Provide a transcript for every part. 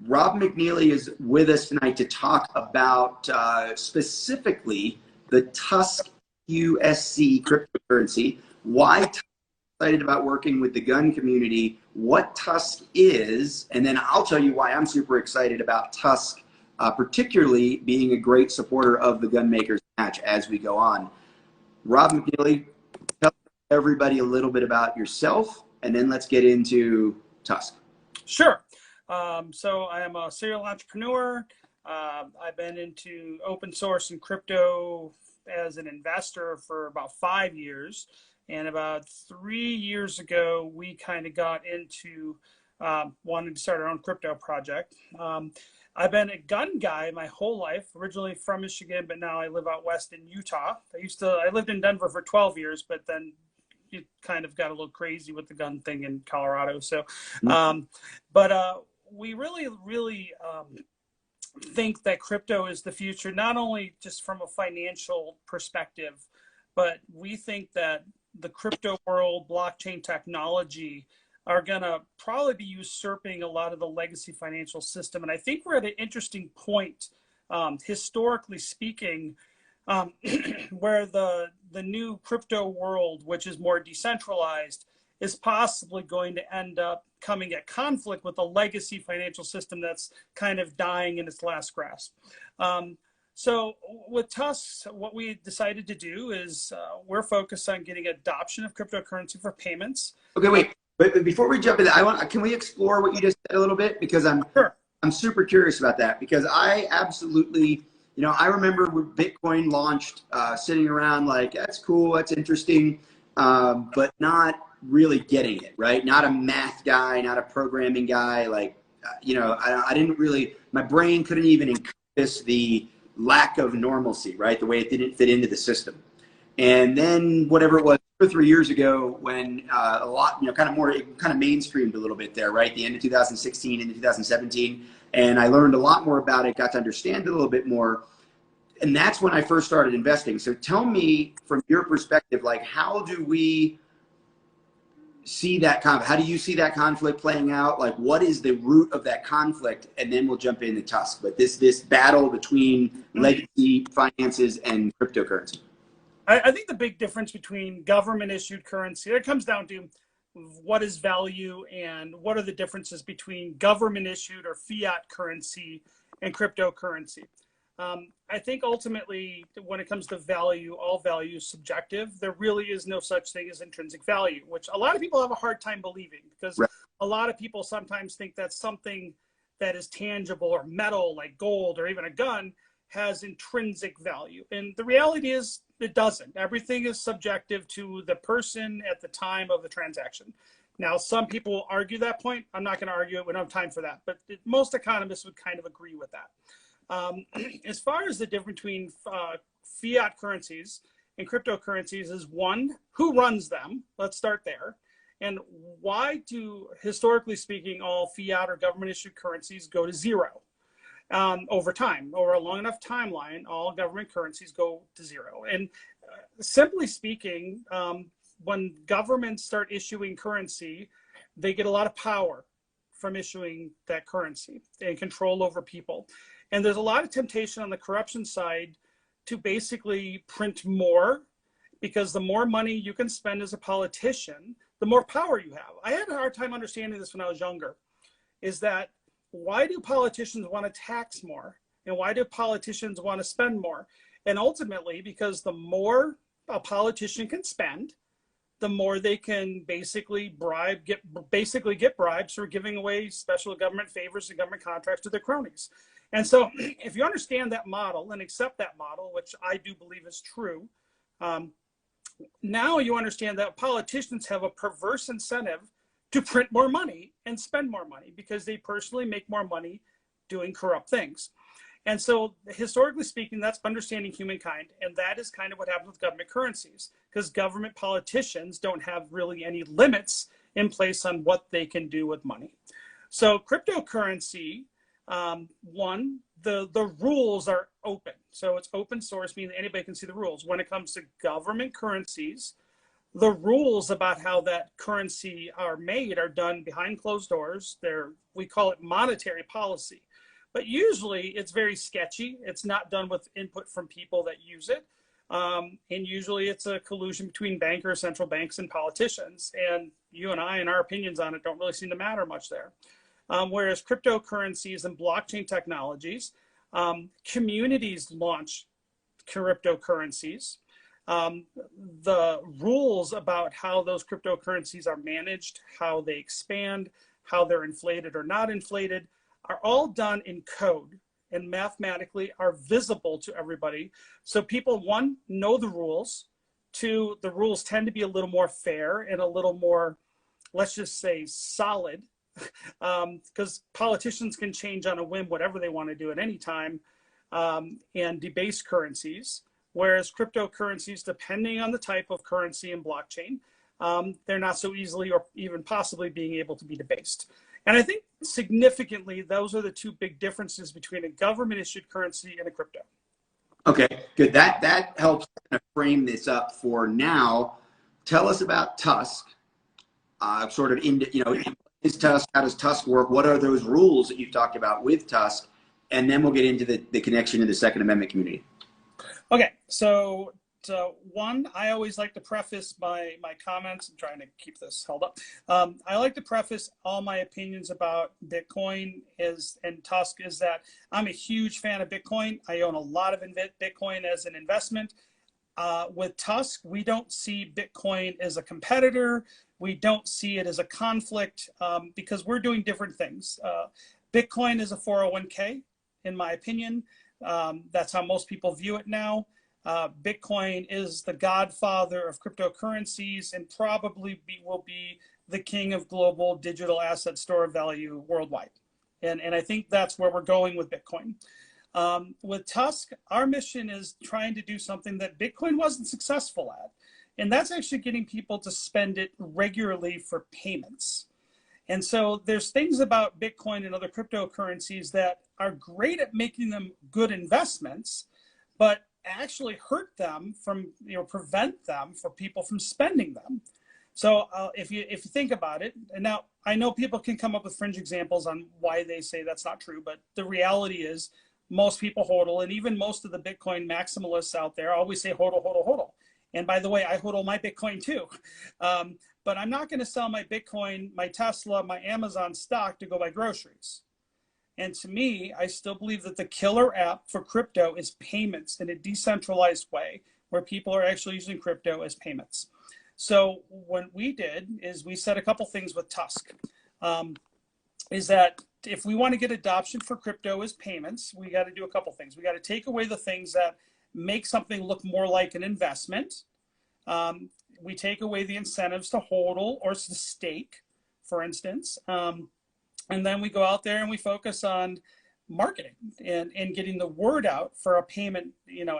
Rob McNealy is with us tonight to talk about specifically the TUSC cryptocurrency, why TUSC is excited about working with the gun community, what TUSC is, and then I'll tell you why I'm super excited about TUSC, particularly being a great supporter of the gun makers match as we go on. Rob McNealy, tell everybody a little bit about yourself, and then let's get into TUSC. Sure. So I am a serial entrepreneur. I've been into open source and crypto as an investor for about 5 years. And about 3 years ago, we kind of got into wanting to start our own crypto project. I've been a gun guy my whole life, originally from Michigan, but now I live out west in Utah. I lived in Denver for 12 years, but then it kind of got a little crazy with the gun thing in Colorado. So, we really think that crypto is the future, not only just from a financial perspective, but we think that the crypto world, blockchain technology are going to probably be usurping a lot of the legacy financial system. And I think we're at an interesting point, historically speaking, where the new crypto world, which is more decentralized, is possibly going to end up coming at conflict with a legacy financial system that's kind of dying in its last grasp. So with TUSC, what we decided to do is we're focused on getting adoption of cryptocurrency for payments. Okay, wait. But before we jump into that, can we explore what you just said a little bit? Because I'm super curious about that, because I absolutely, I remember when Bitcoin launched, sitting around like, that's cool, that's interesting, but not really getting it, right? Not a math guy, not a programming guy. Like, I didn't really, my brain couldn't even encompass the lack of normalcy, right? The way it didn't fit into the system. And then whatever it was 2 or 3 years ago, when a lot, kind of mainstreamed a little bit there, right? The end of 2016 into 2017. And I learned a lot more about it, got to understand it a little bit more. And that's when I first started investing. So tell me from your perspective, like, how do we see that how do you see that conflict playing out? Like, what is the root of that conflict? And then we'll jump into TUSC. But this battle between legacy finances and cryptocurrency. I think the big difference between government issued currency, it comes down to what is value and what are the differences between government issued or fiat currency and cryptocurrency. I think ultimately, when it comes to value, all value is subjective. There really is no such thing as intrinsic value, which a lot of people have a hard time believing, because a lot of people sometimes think that something that is tangible or metal, like gold or even a gun, has intrinsic value. And the reality is it doesn't. Everything is subjective to the person at the time of the transaction. Now, some people argue that point. I'm not going to argue it. We don't have time for that. But most economists would kind of agree with that. As far as the difference between fiat currencies and cryptocurrencies is, one, who runs them? Let's start there. And why do, historically speaking, all fiat or government issued currencies go to zero? Over time, over a long enough timeline, all government currencies go to zero. And simply speaking, when governments start issuing currency, they get a lot of power from issuing that currency and control over people. And there's a lot of temptation on the corruption side to basically print more, because the more money you can spend as a politician, the more power you have. I had a hard time understanding this when I was younger, is that why do politicians want to tax more? And why do politicians want to spend more? And ultimately, because the more a politician can spend, the more they can basically get bribes for giving away special government favors and government contracts to their cronies. And so if you understand that model and accept that model, which I do believe is true, now you understand that politicians have a perverse incentive to print more money and spend more money, because they personally make more money doing corrupt things. And so historically speaking, that's understanding humankind. And that is kind of what happens with government currencies, because government politicians don't have really any limits in place on what they can do with money. So cryptocurrency, one, the rules are open. So it's open source, meaning anybody can see the rules. When it comes to government currencies, The rules about how that currency are made are done behind closed doors. We call it monetary policy, but usually it's very sketchy. It's not done with input from people that use it. And usually it's a collusion between bankers, central banks, and politicians. And you and I and our opinions on it don't really seem to matter much there. Whereas cryptocurrencies and blockchain technologies, communities launch cryptocurrencies. The rules about how those cryptocurrencies are managed, how they expand, how they're inflated or not inflated, are all done in code and mathematically are visible to everybody. So people, one, know the rules. Two, the rules tend to be a little more fair and a little more, let's just say, solid, because politicians can change on a whim whatever they want to do at any time, and debase currencies. Whereas cryptocurrencies, depending on the type of currency and blockchain, they're not so easily or even possibly being able to be debased. And I think significantly, those are the two big differences between a government-issued currency and a crypto. Okay, good. That helps kind of frame this up for now. Tell us about TUSC. Sort of, is TUSC? How does TUSC work? What are those rules that you've talked about with TUSC? And then we'll get into the connection to the Second Amendment community. Okay, so one, I always like to preface my comments. I'm trying to keep this held up. I like to preface all my opinions about Bitcoin and TUSC is that I'm a huge fan of Bitcoin. I own a lot of Bitcoin as an investment. With TUSC, we don't see Bitcoin as a competitor. We don't see it as a conflict because we're doing different things. Bitcoin is a 401k, in my opinion. That's how most people view it now. Bitcoin is the godfather of cryptocurrencies and probably will be the king of global digital asset store of value worldwide. And I think that's where we're going with Bitcoin. With TUSC, our mission is trying to do something that Bitcoin wasn't successful at. And that's actually getting people to spend it regularly for payments. And so there's things about Bitcoin and other cryptocurrencies that are great at making them good investments, but actually hurt them from, prevent them for people from spending them. So if you think about it, and now I know people can come up with fringe examples on why they say that's not true, but the reality is most people hodl, and even most of the Bitcoin maximalists out there always say hodl, hodl, hodl. And by the way, I hodl my Bitcoin too. But I'm not going to sell my Bitcoin, my Tesla, my Amazon stock to go buy groceries. And to me, I still believe that the killer app for crypto is payments in a decentralized way where people are actually using crypto as payments. So what we did is we said a couple things with TUSC. Is that if we want to get adoption for crypto as payments, we got to do a couple things. We got to take away the things that make something look more like an investment. We take away the incentives to hodl or to stake, for instance. And then we go out there and we focus on marketing and getting the word out for a payment,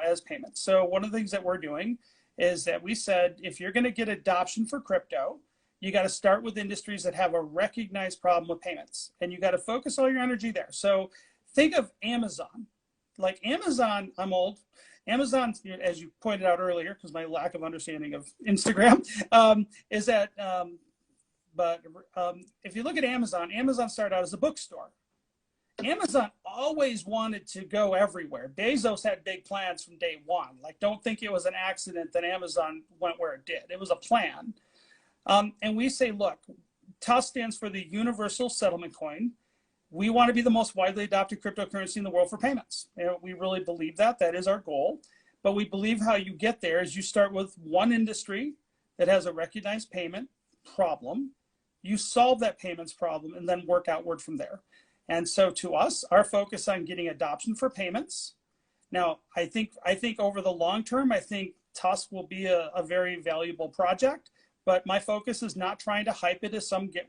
as payments. So one of the things that we're doing is that we said, if you're going to get adoption for crypto, you got to start with industries that have a recognized problem with payments, and you got to focus all your energy there. So think of Amazon. Like Amazon, I'm old. Amazon, as you pointed out earlier, because my lack of understanding of Instagram, is that But if you look at Amazon, Amazon started out as a bookstore. Amazon always wanted to go everywhere. Bezos had big plans from day one. Like, don't think it was an accident that Amazon went where it did. It was a plan. And we say, look, TUSC stands for the Universal Settlement Coin. We want to be the most widely adopted cryptocurrency in the world for payments. We really believe that. That is our goal. But we believe how you get there is you start with one industry that has a recognized payment problem. You solve that payments problem and then work outward from there. And so to us, our focus on getting adoption for payments. Now, I think over the long term, I think TUSC will be a very valuable project, but my focus is not trying to hype it as some get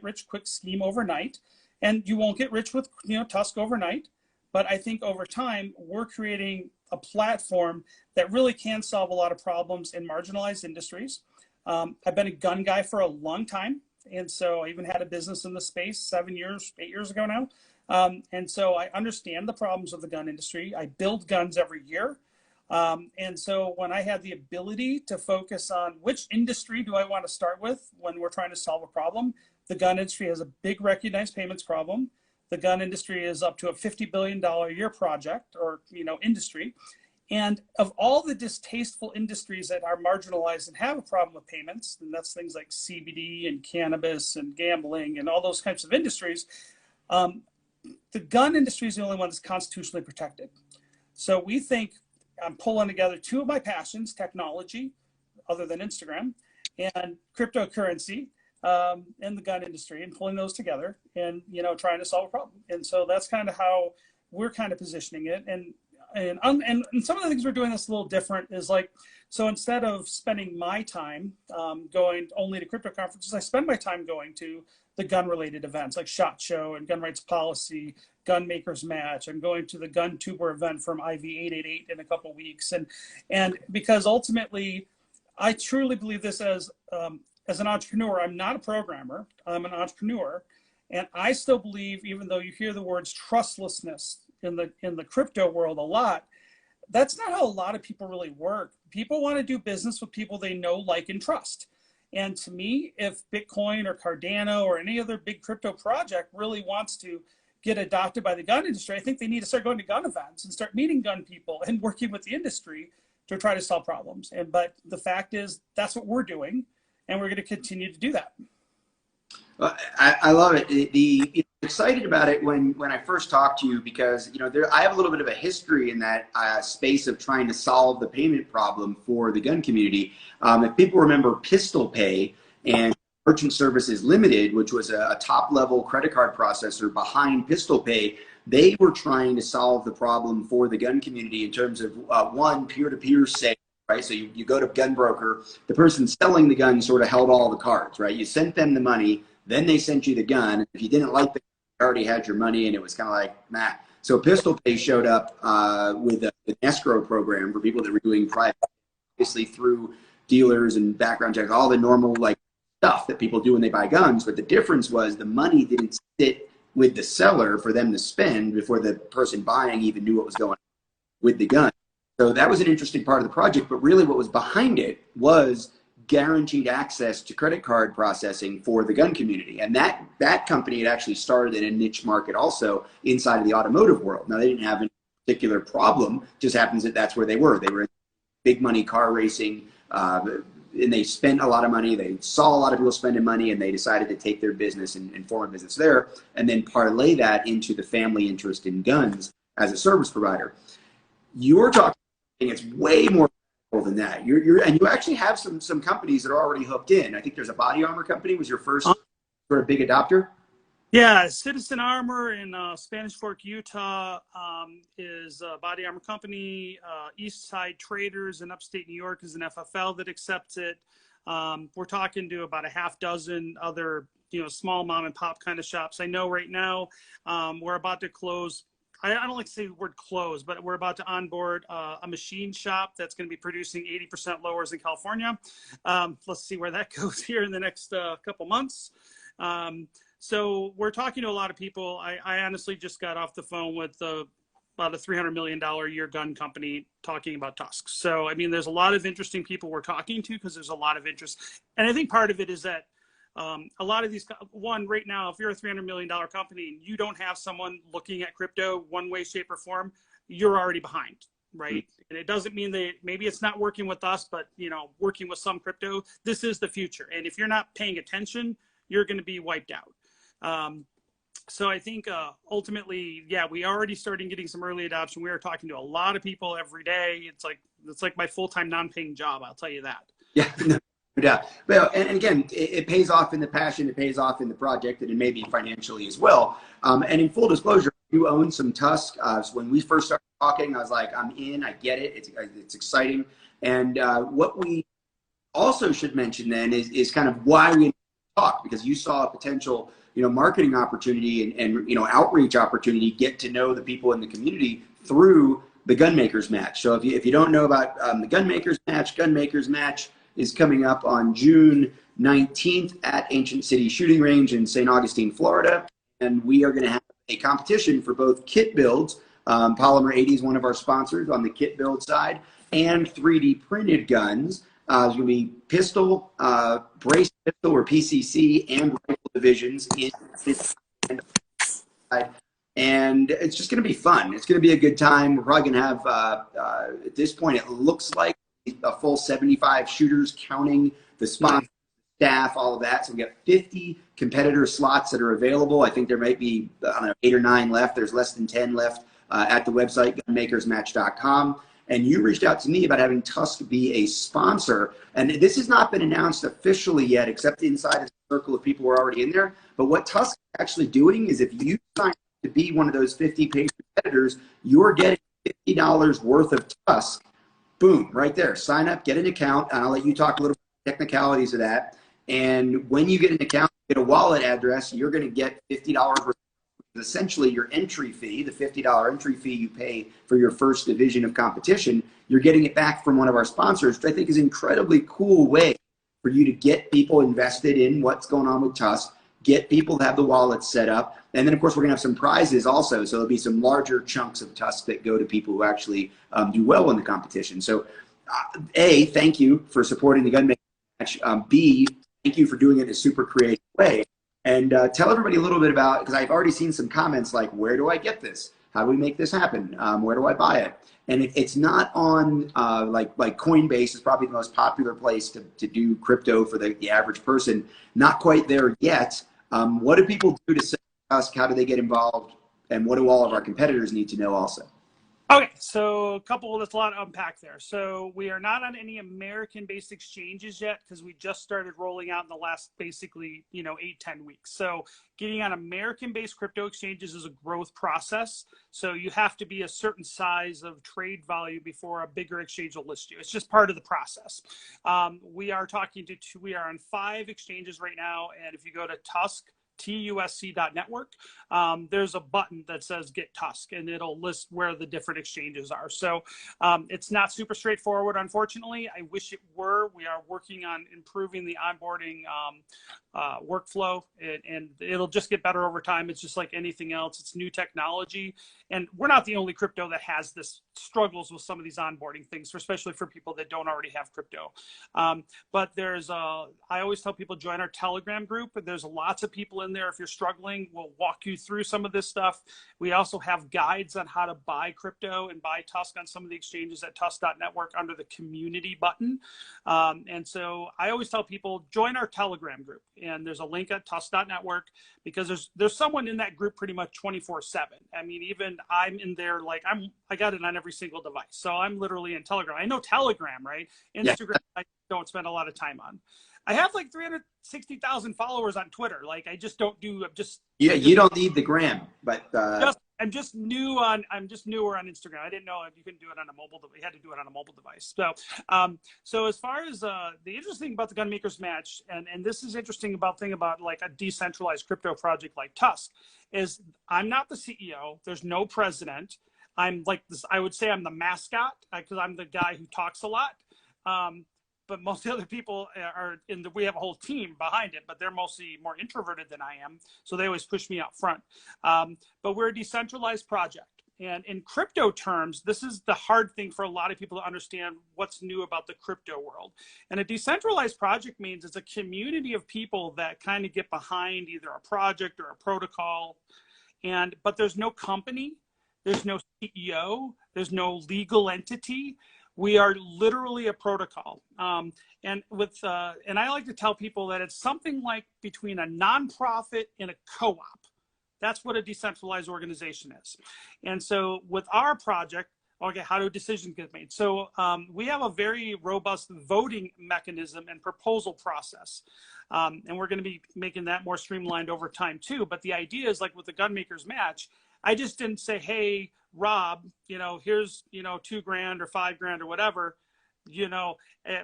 rich quick scheme overnight. And you won't get rich with TUSC overnight, but I think over time, we're creating a platform that really can solve a lot of problems in marginalized industries. I've been a gun guy for a long time. And so I even had a business in the space 8 years ago now. And so I understand the problems of the gun industry. I build guns every year. And so when I had the ability to focus on which industry do I want to start with when we're trying to solve a problem, the gun industry has a big recognized payments problem. The gun industry is up to a $50 billion a year project or, industry. And of all the distasteful industries that are marginalized and have a problem with payments, and that's things like CBD and cannabis and gambling and all those types of industries, the gun industry is the only one that's constitutionally protected. So we think I'm pulling together two of my passions, technology, other than Instagram, and cryptocurrency, and the gun industry, and pulling those together and, trying to solve a problem. And so that's kind of how we're kind of positioning it. And some of the things we're doing that's a little different is like, so instead of spending my time going only to crypto conferences, I spend my time going to the gun related events like SHOT Show and Gun Rights Policy, Gun Makers Match. I'm going to the Gun Tuber event from IV888 in a couple of weeks. And because ultimately I truly believe this as an entrepreneur. I'm not a programmer, I'm an entrepreneur. And I still believe, even though you hear the words trustlessness in the crypto world a lot, that's not how a lot of people really work. People want to do business with people they know, like, and trust. And to me, if Bitcoin or Cardano or any other big crypto project really wants to get adopted by the gun industry, I think they need to start going to gun events and start meeting gun people and working with the industry to try to solve problems. But the fact is, that's what we're doing, and we're going to continue to do that. Well, I love it. Excited about it when I first talked to you because I have a little bit of a history in that space of trying to solve the payment problem for the gun community. If people remember Pistol Pay and Merchant Services Limited, which was a top-level credit card processor behind Pistol Pay, they were trying to solve the problem for the gun community in terms of one, peer-to-peer sale. Right, so you go to gun broker, the person selling the gun sort of held all the cards, right? You sent them the money, then they sent you the gun. If you didn't like the gun, you already had your money, and it was kind of like, nah. So Pistol Pay showed up with an escrow program for people that were doing private, obviously through dealers and background checks, all the normal like stuff that people do when they buy guns. But the difference was the money didn't sit with the seller for them to spend before the person buying even knew what was going on with the gun. So that was an interesting part of the project, but really what was behind it was guaranteed access to credit card processing for the gun community. And that company had actually started in a niche market also inside of the automotive world. Now, they didn't have any particular problem, just happens that that's where they were. They were in big money car racing, and they spent a lot of money. They saw a lot of people spending money, and they decided to take their business and form a business there, and then parlay that into the family interest in guns as a service provider. You're talking, it's way more than that. And you actually have some companies that are already hooked in. I think there's a body armor company was your first sort of big adopter. Yeah, Citizen Armor in Spanish Fork, Utah is a body armor company. East Side Traders in upstate New York is an FFL that accepts it. We're talking to about a half dozen other small mom and pop kind of shops. I know right now we're about to close. I don't like to say the word close, but we're about to onboard a machine shop that's going to be producing 80% lowers in California. Let's see where that goes here in the next couple months. So we're talking to a lot of people. I honestly just got off the phone with about a $300 million a year gun company talking about TUSC. So, I mean, there's a lot of interesting people we're talking to because there's a lot of interest. And I think part of it is that a lot of these, right now, if you're a $300 million company and you don't have someone looking at crypto one way, shape, or form, you're already behind, right? And it doesn't mean that maybe it's not working with us, but working with some crypto, this is the future. And if you're not paying attention, you're going to be wiped out. So I think ultimately, yeah, we already started getting some early adoption. We are talking to a lot of people every day. It's like my full-time non-paying job. I'll tell you that. Yeah. Yeah, well, and again, it pays off in the passion, it pays off in the project, and it may be financially as well. And in full disclosure, you own some TUSC. So when we first started talking, I was like, I'm in, I get it, it's exciting. And what we also should mention then is kind of why we talk, because you saw a potential, marketing opportunity and outreach opportunity, get to know the people in the community through the Gun Makers Match. So if you don't know about the Gun Makers Match is coming up on June 19th at Ancient City Shooting Range in St. Augustine, Florida. And we are going to have a competition for both kit builds Polymer 80 is one of our sponsors on the kit build side, and 3D printed guns. There's going to be pistol, brace pistol or PCC, and rifle divisions in and it's just going to be fun. It's going to be a good time. We're probably going to have, at this point, it looks like a full 75 shooters, counting the sponsors, staff, all of that. So we got 50 competitor slots that are available. I think there might be, I don't know, 8 or 9 left. There's less than 10 left at the website, gunmakersmatch.com. And you reached out to me about having TUSC be a sponsor. And this has not been announced officially yet, except inside a circle of people who are already in there. But what TUSC is actually doing is if you sign to be one of those 50 paid competitors, you're getting $50 worth of TUSC. Boom, right there. Sign up, get an account, and I'll let you talk a little bit technicalities of that. And when you get an account, get a wallet address, you're going to get $50 worth, essentially your entry fee, the $50 entry fee you pay for your first division of competition. You're getting it back from one of our sponsors, which I think is an incredibly cool way for you to get people invested in what's going on with TUSC, get people to have the wallets set up. And then, of course, we're going to have some prizes also. So there'll be some larger chunks of TUSC that go to people who actually do well in the competition. So, A, thank you for supporting the Gunmaker Match. B, thank you for doing it in a super creative way. And tell everybody a little bit about, because I've already seen some comments like, where do I get this? How do we make this happen? Where do I buy it? And it's not on, like Coinbase is probably the most popular place to do crypto for the average person. Not quite there yet. What do people do to set us? How do they get involved? And what do all of our competitors need to know also? Okay, so there's a lot to unpack there. So we are not on any American-based exchanges yet because we just started rolling out in the last basically, 8-10 weeks. So getting on American-based crypto exchanges is a growth process. So you have to be a certain size of trade value before a bigger exchange will list you. It's just part of the process. We are on 5 exchanges right now, and if you go to TUSC.network, there's a button that says Get TUSC, and it'll list where the different exchanges are. So it's not super straightforward, unfortunately. I wish it were. We are working on improving the onboarding workflow, and it'll just get better over time. It's just like anything else. It's new technology, and we're not the only crypto that has this struggles with some of these onboarding things, especially for people that don't already have crypto. But I always tell people join our Telegram group. There's lots of people in there. If you're struggling, we'll walk you through some of this stuff. We also have guides on how to buy crypto and buy TUSC on some of the exchanges at TUSC.network under the community button. And so I always tell people join our Telegram group, and there's a link at TUSC.network because there's someone in that group pretty much 24/7. I mean, even I'm in there, like I got it on every single device. So I'm literally in Telegram. I know Telegram, right? Instagram, yeah. I don't spend a lot of time on. I have like 360,000 followers on Twitter. Like I just don't do. You don't need the gram, but I'm just newer on Instagram. I didn't know if you could do it on a mobile device. You had to do it on a mobile device. So as far as the interesting about the Gunmakers Match, and this is interesting about like a decentralized crypto project like TUSC, is I'm not the CEO. There's no president. I'm like this. I would say I'm the mascot because I'm the guy who talks a lot. But most of the other people we have a whole team behind it, but they're mostly more introverted than I am. So they always push me out front. But we're a decentralized project. And in crypto terms, this is the hard thing for a lot of people to understand what's new about the crypto world. And a decentralized project means it's a community of people that kind of get behind either a project or a protocol. But there's no company, there's no CEO, there's no legal entity. We are literally a protocol. And I like to tell people that it's something like between a nonprofit and a co-op. That's what a decentralized organization is. And so with our project, okay, how do decisions get made? So we have a very robust voting mechanism and proposal process. And we're going to be making that more streamlined over time too. But the idea is like with the Gunmakers Match, I just didn't say, hey, Rob, here's, $2,000 or $5,000 or whatever,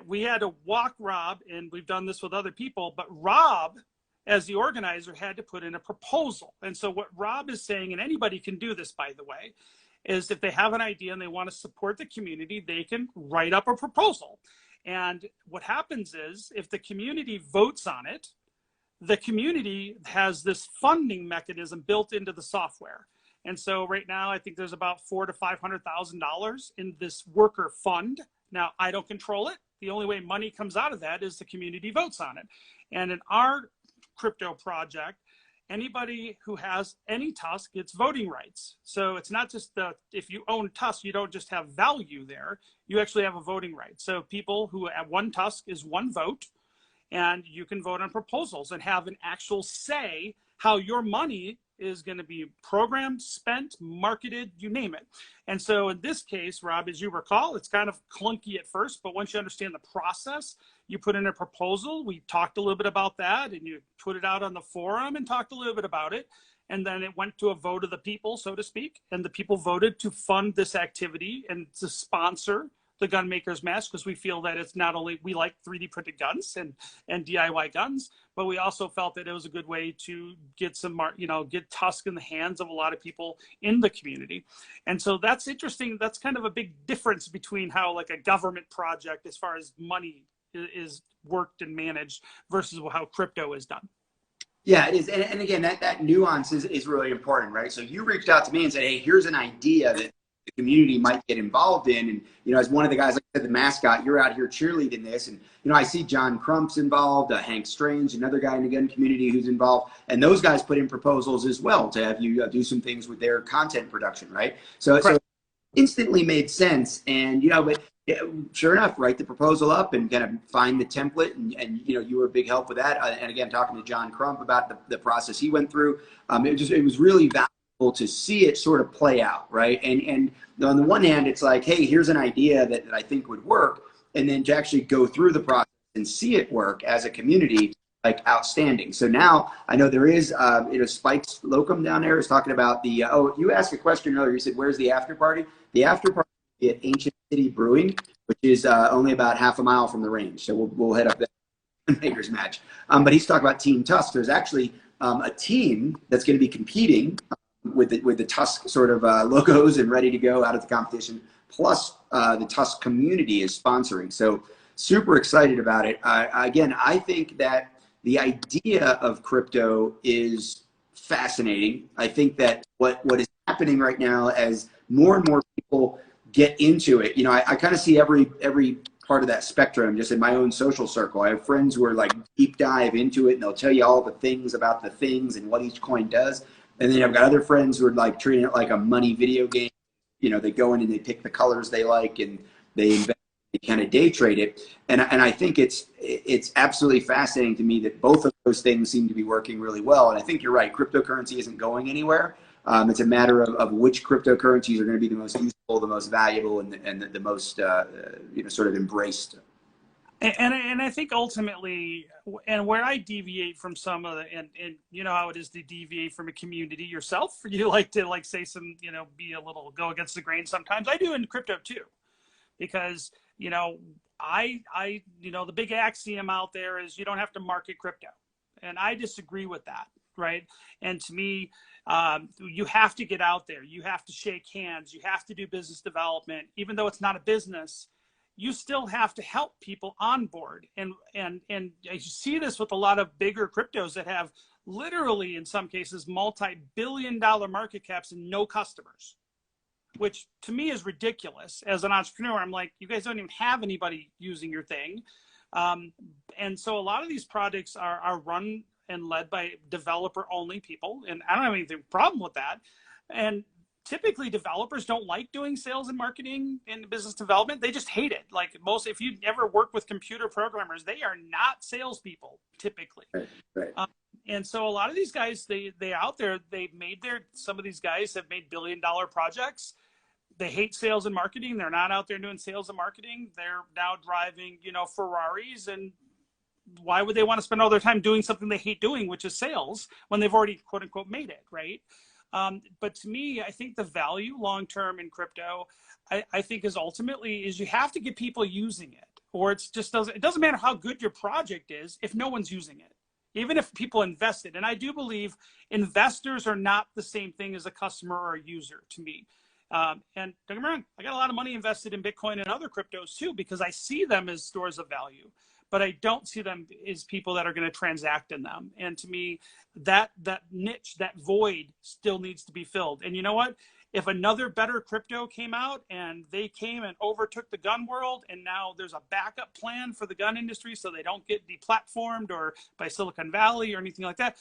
we had to walk Rob, and we've done this with other people, but Rob, as the organizer, had to put in a proposal. And so what Rob is saying, and anybody can do this, by the way, is if they have an idea and they want to support the community, they can write up a proposal. And what happens is if the community votes on it, the community has this funding mechanism built into the software. And so right now, I think there's about $400,000 to $500,000 in this worker fund. Now, I don't control it. The only way money comes out of that is the community votes on it. And in our crypto project, anybody who has any TUSC gets voting rights. So it's not just if you own TUSC, you don't just have value there. You actually have a voting right. So people who have one TUSC is one vote, and you can vote on proposals and have an actual say how your money is going to be programmed, spent, marketed, you name it. And so in this case, Rob, as you recall, it's kind of clunky at first, but once you understand the process, you put in a proposal. We talked a little bit about that, and you put it out on the forum and talked a little bit about it. And then it went to a vote of the people, so to speak. And the people voted to fund this activity and to sponsor the gun makers match, because we feel that it's not only, we like 3D printed guns and DIY guns, but we also felt that it was a good way to get some, get TUSC in the hands of a lot of people in the community. And so that's interesting. That's kind of a big difference between how like a government project as far as money is worked and managed versus how crypto is done. Yeah, it is. And again, that nuance is really important, right? So you reached out to me and said, hey, here's an idea that the community might get involved in. And, as one of the guys, like I said, the mascot, you're out here cheerleading this. And, I see John Crump's involved, Hank Strange, another guy in the gun community who's involved. And those guys put in proposals as well to have you do some things with their content production, right? So it instantly made sense. And, but sure enough, write the proposal up and kind of find the template. And you were a big help with that. And again, talking to John Crump about the process he went through, it was really valuable to see it sort of play out, right? And on the one hand, it's like, hey, here's an idea that I think would work, and then to actually go through the process and see it work as a community, like outstanding. So now I know there is, Spike's Locum down there is talking about the. You asked a question earlier. You said, "Where's the after party?" The after party at Ancient City Brewing, which is only about half a mile from the range. So we'll head up there. Makers match. But he's talking about Team TUSC. There's actually a team that's going to be competing with the TUSC sort of logos and ready to go out of the competition. Plus, the TUSC community is sponsoring. So super excited about it. Again, I think that the idea of crypto is fascinating. I think that what is happening right now as more and more people get into it, I kind of see every part of that spectrum just in my own social circle. I have friends who are like deep dive into it, and they'll tell you all the things about the things and what each coin does. And then I've got other friends who are like treating it like a money video game. They go in and they pick the colors they like and they invest, they kind of day trade it. And I think it's absolutely fascinating to me that both of those things seem to be working really well. And I think you're right. Cryptocurrency isn't going anywhere. It's a matter of which cryptocurrencies are going to be the most useful, the most valuable, and the most sort of embraced. And I think ultimately, and where I deviate from some of the, and you know how it is to deviate from a community yourself. You like to say some, be a little go against the grain sometimes. I do in crypto too, because I the big axiom out there is you don't have to market crypto, and I disagree with that, right? And to me, you have to get out there. You have to shake hands. You have to do business development, even though it's not a business. You still have to help people on board. And you see this with a lot of bigger cryptos that have literally, in some cases, multi-billion-dollar market caps and no customers, which to me is ridiculous. As an entrepreneur, I'm like, you guys don't even have anybody using your thing. And so a lot of these projects are run and led by developer-only people. And I don't have any problem with that. And typically developers don't like doing sales and marketing and business development. They just hate it. Like if you ever work with computer programmers, they are not salespeople typically. Right. And so a lot of these guys, they out there, some of these guys have made billion-dollar projects. They hate sales and marketing. They're not out there doing sales and marketing. They're now driving, Ferraris. And why would they want to spend all their time doing something they hate doing, which is sales, when they've already quote unquote made it, right? But to me, I think the value long-term in crypto, I think is you have to get people using it, or it doesn't matter how good your project is if no one's using it, even if people invested. And I do believe investors are not the same thing as a customer or a user to me. And don't get me wrong, I got a lot of money invested in Bitcoin and other cryptos too, because I see them as stores of value. but I don't see them as people that are going to transact in them. And to me, that niche, that void still needs to be filled. And you know what? If another better crypto came out and they came and overtook the gun world, and now there's a backup plan for the gun industry so they don't get deplatformed or by Silicon Valley or anything like that,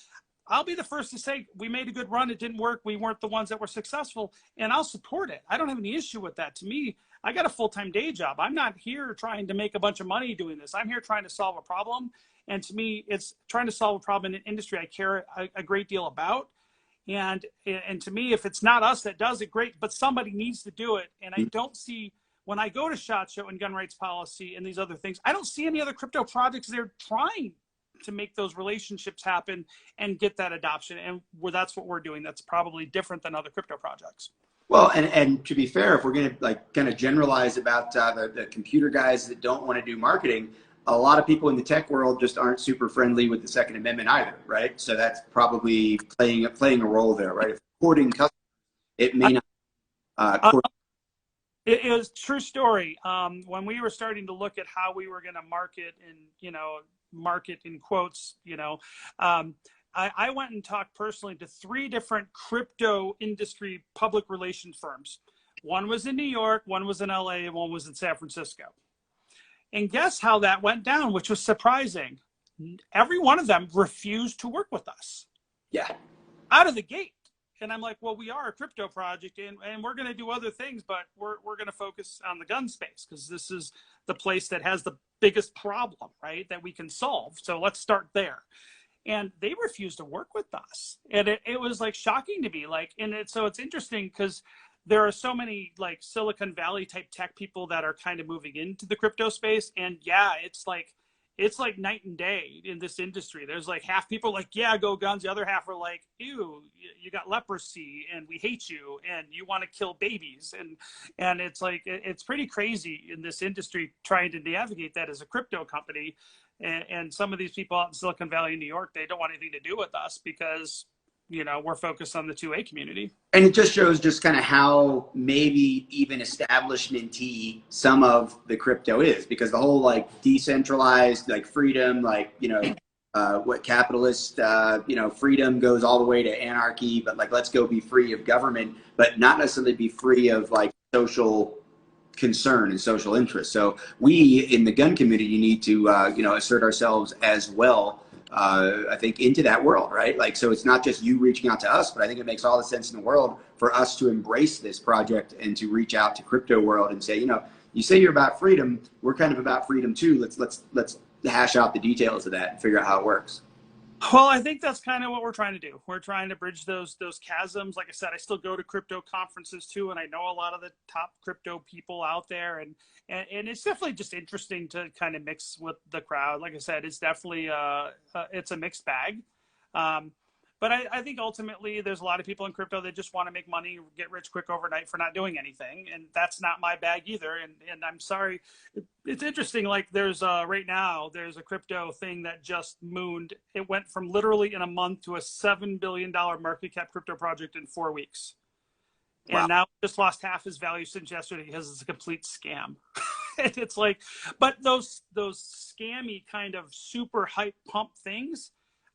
I'll be the first to say we made a good run. It didn't work. We weren't the ones that were successful, and I'll support it. I don't have any issue with that. To me, I got a full-time day job. I'm not here trying to make a bunch of money doing this. I'm here trying to solve a problem. And to me, it's trying to solve a problem in an industry I care a great deal about. And to me, if it's not us that does it, great, but somebody needs to do it. And I don't see, when I go to SHOT Show and gun rights policy and these other things, I don't see any other crypto projects they're trying to make those relationships happen and get that adoption. And that's what we're doing. That's probably different than other crypto projects. Well, and to be fair, if we're going to like kind of generalize about the computer guys that don't want to do marketing, a lot of people in the tech world just aren't super friendly with the Second Amendment either, right? So that's probably playing a role there, right? If courting customers, it may not. It was a true story. When we were starting to look at how we were going to market and, market in quotes, I went and talked personally to 3 different crypto industry public relations firms. One was in New York, one was in LA, and one was in San Francisco. And guess how that went down, which was surprising. Every one of them refused to work with us. Yeah. Out of the gate. And I'm like, well, we are a crypto project and we're going to do other things, but we're going to focus on the gun space because this is the place that has the biggest problem, right, that we can solve. So let's start there. And they refused to work with us. And it was like shocking to me. So it's interesting because there are so many like Silicon Valley type tech people that are kind of moving into the crypto space. And yeah, it's like night and day in this industry. There's like half people like, yeah, go guns. The other half are like, ew, you got leprosy and we hate you and you want to kill babies. And it's like, it's pretty crazy in this industry trying to navigate that as a crypto company. And some of these people out in Silicon Valley, New York, they don't want anything to do with us because, we're focused on the 2A community. And it just shows just kind of how maybe even establishment-y some of the crypto is, because the whole like decentralized, like freedom, like, what capitalist, freedom goes all the way to anarchy, but like, let's go be free of government, but not necessarily be free of like social concern and social interest. So we in the gun community need to, assert ourselves as well. I think into that world, right? Like, so it's not just you reaching out to us, but I think it makes all the sense in the world for us to embrace this project and to reach out to crypto world and say, you say you're about freedom, we're kind of about freedom too. Let's hash out the details of that and figure out how it works. Well, I think that's kind of what we're trying to do. We're trying to bridge those chasms. Like I said, I still go to crypto conferences too, and I know a lot of the top crypto people out there, and it's definitely just interesting to kind of mix with the crowd. Like I said, it's definitely it's a mixed bag. But I think ultimately there's a lot of people in crypto that just want to make money, get rich quick overnight for not doing anything. And that's not my bag either. And I'm sorry. It's interesting. Like there's right now, there's a crypto thing that just mooned. It went from literally in a month to a $7 billion market cap crypto project in 4 weeks. And wow. Now just lost half his value since yesterday because it's a complete scam. It's like, but those scammy kind of super hype pump things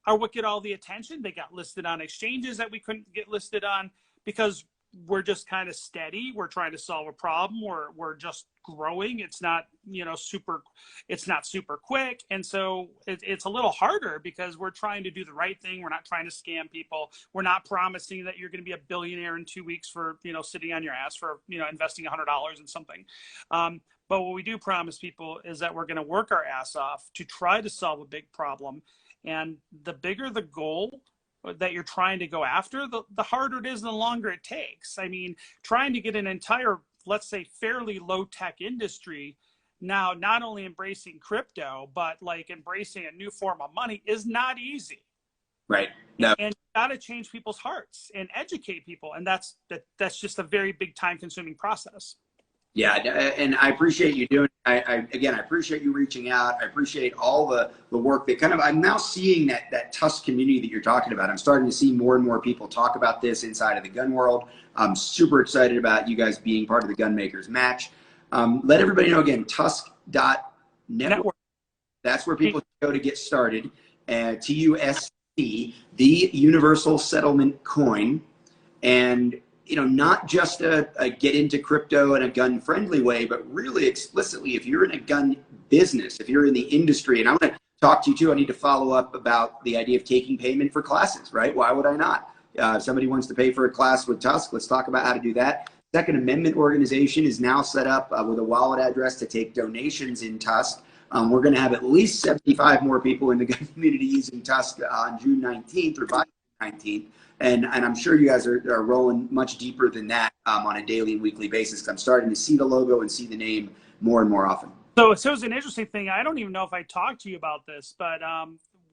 are what get all the attention. They got listed on exchanges that we couldn't get listed on because we're just kind of steady. We're trying to solve a problem. We're just growing. It's not, it's not super quick. And so it's a little harder because we're trying to do the right thing. We're not trying to scam people. We're not promising that you're going to be a billionaire in 2 weeks for, sitting on your ass for, investing $100 in something. But what we do promise people is that we're going to work our ass off to try to solve a big problem. And the bigger the goal that you're trying to go after, the harder it is and the longer it takes. I mean, trying to get an entire, let's say, fairly low-tech industry now not only embracing crypto, but like embracing a new form of money is not easy. Right. No. And you got to change people's hearts and educate people. And that's just a very big time-consuming process. Yeah, and I appreciate you doing. I appreciate you reaching out. I appreciate all the work that I'm now seeing that TUSC community that you're talking about. I'm starting to see more and more people talk about this inside of the gun world. I'm super excited about you guys being part of the Gun Makers Match. Let everybody know again, TUSC.network. That's where people go to get started. TUSC, the Universal Settlement Coin. And, you know, not just a get into crypto in a gun friendly way, but really explicitly, if you're in a gun business, if you're in the industry, and I'm going to talk to you too, I need to follow up about the idea of taking payment for classes, right? Why would I not? If somebody wants to pay for a class with TUSC, let's talk about how to do that. Second Amendment organization is now set up with a wallet address to take donations in TUSC. We're going to have at least 75 more people in the gun community using TUSC on June 19th or by June 19th. And I'm sure you guys are rolling much deeper than that on a daily and weekly basis, because I'm starting to see the logo and see the name more and more often. So it's an interesting thing. I don't even know if I talked to you about this, but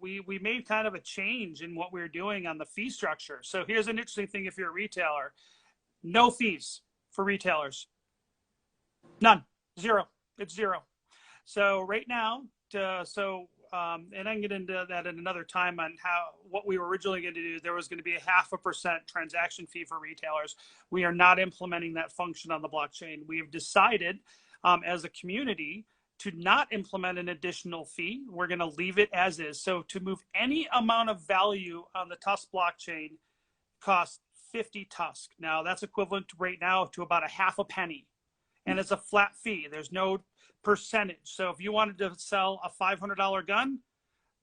we made kind of a change in what we were doing on the fee structure. So here's an interesting thing if you're a retailer. No fees for retailers. None. Zero. It's zero. So right now, and I can get into that at another time on what we were originally going to do. There was going to be a 0.5% transaction fee for retailers. We are not implementing that function on the blockchain. We have decided as a community to not implement an additional fee. We're going to leave it as is. So to move any amount of value on the TUSC blockchain costs 50 TUSC. Now that's equivalent right now to about 0.5 penny. And it's a flat fee. There's no percentage. So if you wanted to sell a $500 gun,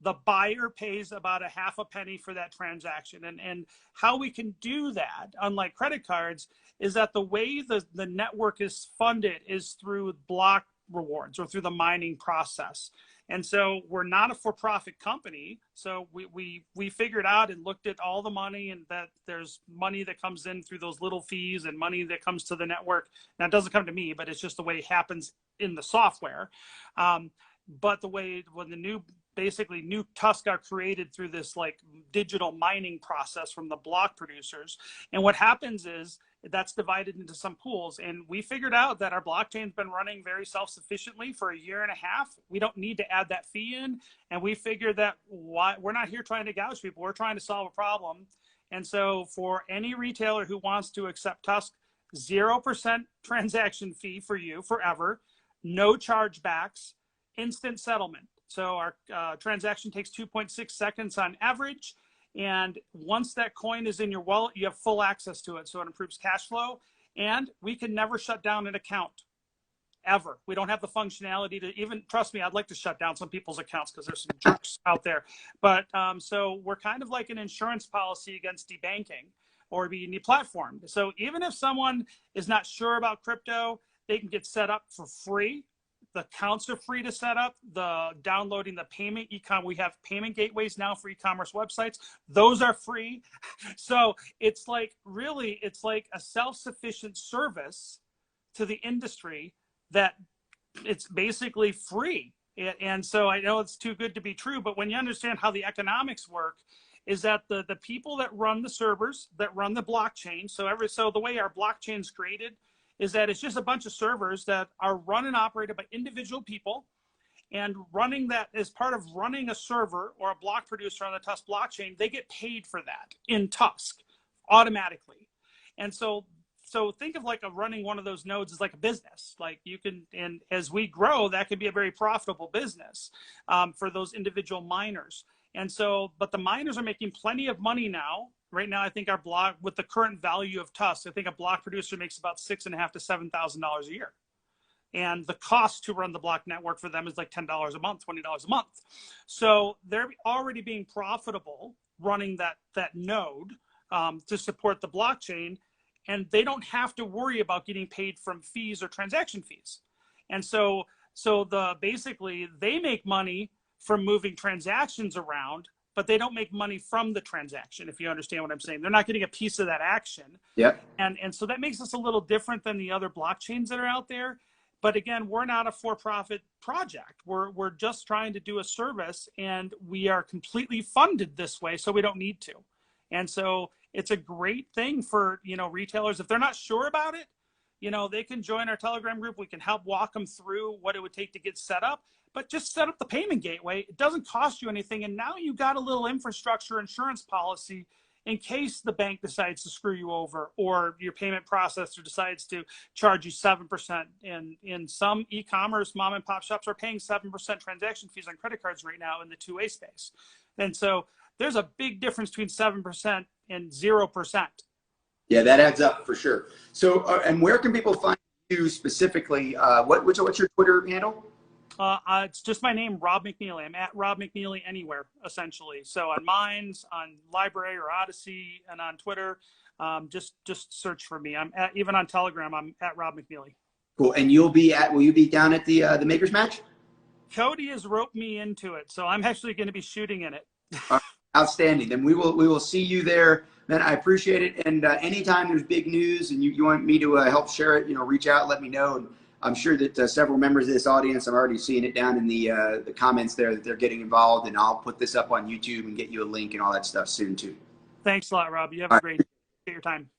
the buyer pays about 0.5 penny for that transaction. And how we can do that, unlike credit cards, is that the way the network is funded is through block rewards or through the mining process. And so we're not a for-profit company. So we figured out and looked at all the money, and that there's money that comes in through those little fees and money that comes to the network. Now it doesn't come to me, but it's just the way it happens in the software. But the way when the new TUSC are created through this like digital mining process from the block producers. And what happens is that's divided into some pools. And we figured out that our blockchain's been running very self-sufficiently for 1.5 years. We don't need to add that fee in. And we figured that we're not here trying to gouge people. We're trying to solve a problem. And so for any retailer who wants to accept TUSC, 0% transaction fee for you forever, no chargebacks, instant settlement. So our transaction takes 2.6 seconds on average. And once that coin is in your wallet, you have full access to it. So it improves cash flow. And we can never shut down an account, ever. We don't have the functionality to even, trust me, I'd like to shut down some people's accounts because there's some jerks out there. But so we're kind of like an insurance policy against debanking or being deplatformed. So even if someone is not sure about crypto, they can get set up for free. The accounts are free to set up. Downloading the payment we have payment gateways now for e-commerce websites. Those are free. So it's like it's like a self-sufficient service to the industry that it's basically free. And so I know it's too good to be true, but when you understand how the economics work, is that the people that run the servers, that run the blockchain. So the way our blockchain's created is that it's just a bunch of servers that are run and operated by individual people, and running that as part of running a server or a block producer on the TUSC blockchain, they get paid for that in TUSC automatically. And so think of like running one of those nodes as like a business. Like you can, and as we grow, that can be a very profitable business for those individual miners. And so, but the miners are making plenty of money now. Right now, I think our block, with the current value of TUSC, I think a block producer makes about $6,500 to $7,000 a year. And the cost to run the block network for them is like $10 a month, $20 a month. So they're already being profitable running that node to support the blockchain. And they don't have to worry about getting paid from fees or transaction fees. And so basically they make money from moving transactions around, but they don't make money from the transaction, if you understand what I'm saying. They're not getting a piece of that action. Yeah. And so that makes us a little different than the other blockchains that are out there. But again, we're not a for-profit project. We're just trying to do a service, and we are completely funded this way, so we don't need to. And so it's a great thing for, retailers. If they're not sure about it, they can join our Telegram group. We can help walk them through what it would take to get set up. But just set up the payment gateway. It doesn't cost you anything. And now you got a little infrastructure insurance policy in case the bank decides to screw you over or your payment processor decides to charge you 7%. And in some e-commerce mom and pop shops are paying 7% transaction fees on credit cards right now in the two-way space. And so there's a big difference between 7% and 0%. Yeah, that adds up for sure. So, and where can people find you specifically? What's your Twitter handle? It's just my name, Rob McNealy. I'm at Rob McNealy anywhere, essentially. So on Minds, on Library or Odyssey, and on Twitter, just search for me. I'm at, even on Telegram, I'm at Rob McNealy. Cool. And will you be down at the Makers Match? Cody has roped me into it, so I'm actually going to be shooting in it. Outstanding. Then we will see you there. Man, I appreciate it. And anytime there's big news and you want me to help share it, reach out, let me know. And I'm sure that several members of this audience, I'm already seeing it down in the comments there that they're getting involved. And I'll put this up on YouTube and get you a link and all that stuff soon too. Thanks a lot, Rob. You have a great day. Take your time.